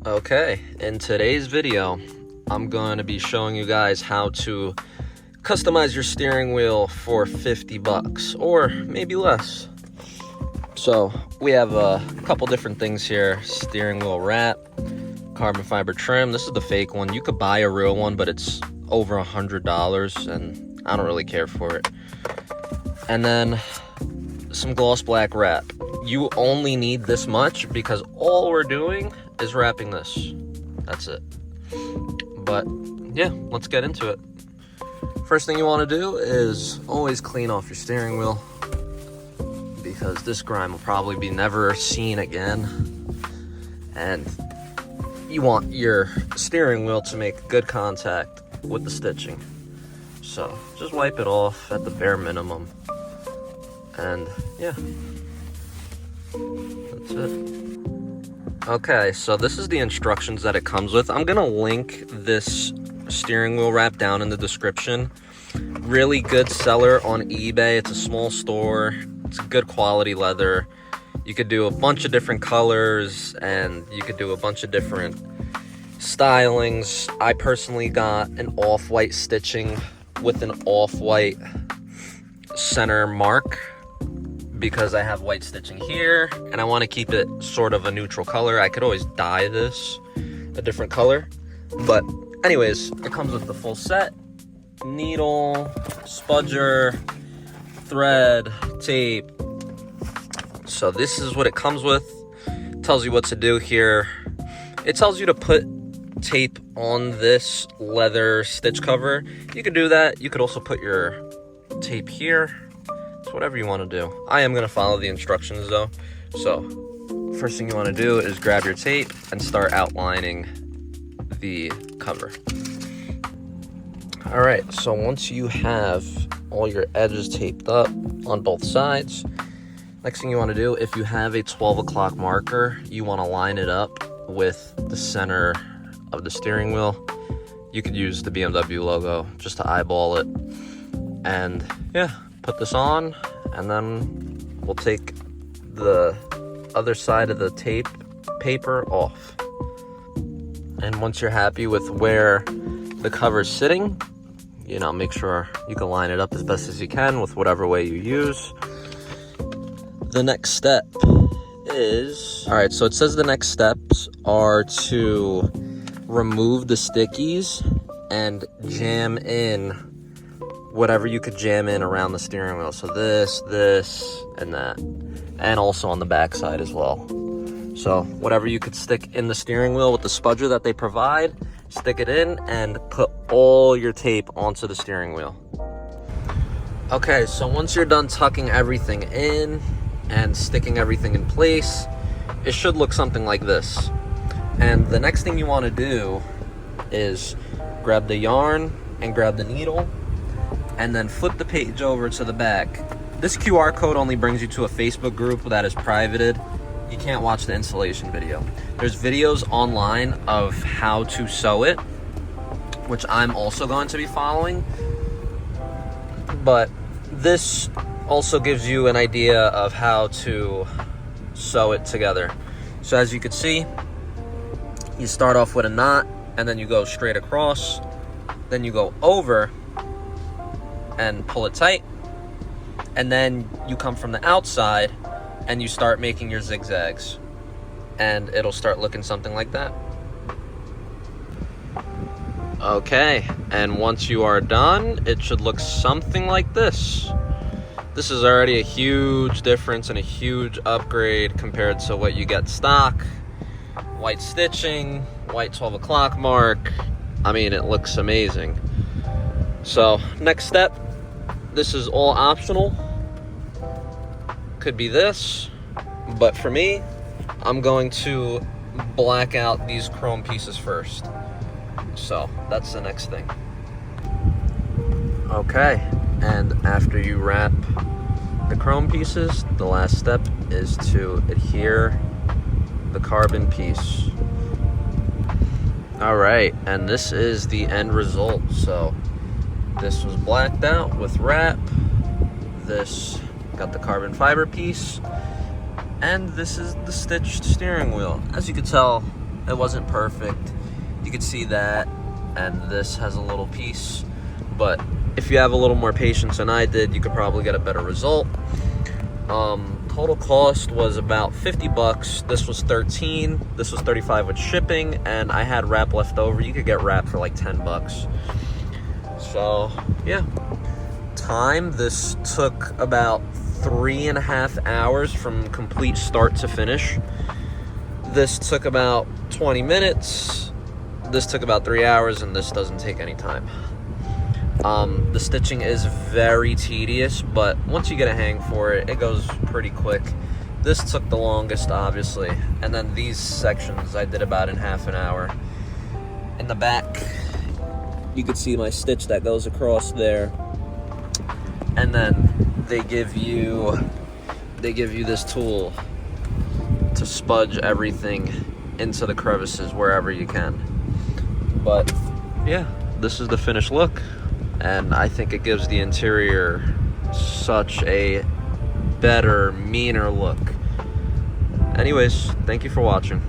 Okay, in today's video, I'm going to be showing you guys how to customize your steering wheel for 50 bucks or maybe less. So we have a couple different things here: steering wheel wrap, carbon fiber trim. This is the fake one. You could buy a real one, but it's over $100 and I don't really care for it. And then some gloss black wrap. You only need this much because all we're doing is wrapping this. That's it. But yeah, let's get into it. First thing you want to do is always clean off your steering wheel, because this grime will probably be never seen again. And you want your steering wheel to make good contact with the stitching. So just wipe it off at the bare minimum. And yeah, that's it. Okay, so this is the instructions that it comes with. I'm gonna link this steering wheel wrap down in the description. Really good seller on eBay. It's a small store. It's good quality leather. You could do a bunch of different colors and you could do a bunch of different stylings. I personally got an off-white stitching with an off-white center mark, because I have white stitching here and I want to keep it sort of a neutral color. I could always dye this a different color, but anyways, it comes with the full set: needle, spudger, thread, tape. So this is what it comes with. It tells you what to do here. It tells you to put tape on this leather stitch cover. You could do that. You could also put your tape here. It's whatever you want to do. I am going to follow the instructions though. So first thing you want to do is grab your tape and start outlining the cover. All right, so once you have all your edges taped up on both sides, next thing you want to do, if you have a 12 o'clock marker, you want to line it up with the center of the steering wheel. You could use the BMW logo just to eyeball it. And yeah, put this on, and then we'll take the other side of the tape paper off. And once you're happy with where the cover's sitting, you know, make sure you can line it up as best as you can with whatever way you use. The next step is, all right, so it says the next steps are to remove the stickies and jam in whatever you could jam in around the steering wheel. So this, and that, and also on the back side as well. So whatever you could stick in the steering wheel with the spudger that they provide, stick it in and put all your tape onto the steering wheel. Okay, so once you're done tucking everything in and sticking everything in place, it should look something like this. And the next thing you want to do is grab the yarn and grab the needle, and then flip the page over to the back. This QR code only brings you to a Facebook group that is privated. You can't watch the installation video. There's videos online of how to sew it, which I'm also going to be following. But this also gives you an idea of how to sew it together. So as you can see, you start off with a knot, and then you go straight across, then you go over and pull it tight, and then you come from the outside and you start making your zigzags, and it'll start looking something like that. Okay, and once you are done, it should look something like this. This is already a huge difference and a huge upgrade compared to what you get stock. White stitching, white 12 o'clock mark. I mean, it looks amazing. So next step, this is all optional. Could be this, but for me, I'm going to black out these chrome pieces first. So that's the next thing. Okay, and after you wrap the chrome pieces, the last step is to adhere the carbon piece. All right, and this is the end result. So this was blacked out with wrap. This got the carbon fiber piece, and this is the stitched steering wheel. As you can tell, It wasn't perfect. You could see that, and this has a little piece, but if you have a little more patience than I did, you could probably get a better result. Total cost was about 50 bucks. This was 13. This was 35 with shipping, and I had wrap left over. You could get wrap for like 10 bucks. So, yeah. Time, this took about 3.5 hours from complete start to finish. This took about 20 minutes. This took about 3 hours, and this doesn't take any time. The stitching is very tedious, but once you get a hang for it, it goes pretty quick. This took the longest, obviously, and then these sections I did about in half an hour. In the back, you could see my stitch that goes across there, and then they give you this tool to spudge everything into the crevices wherever you can. But yeah, this is the finished look, and I think it gives the interior such a better, meaner look. Anyways, thank you for watching.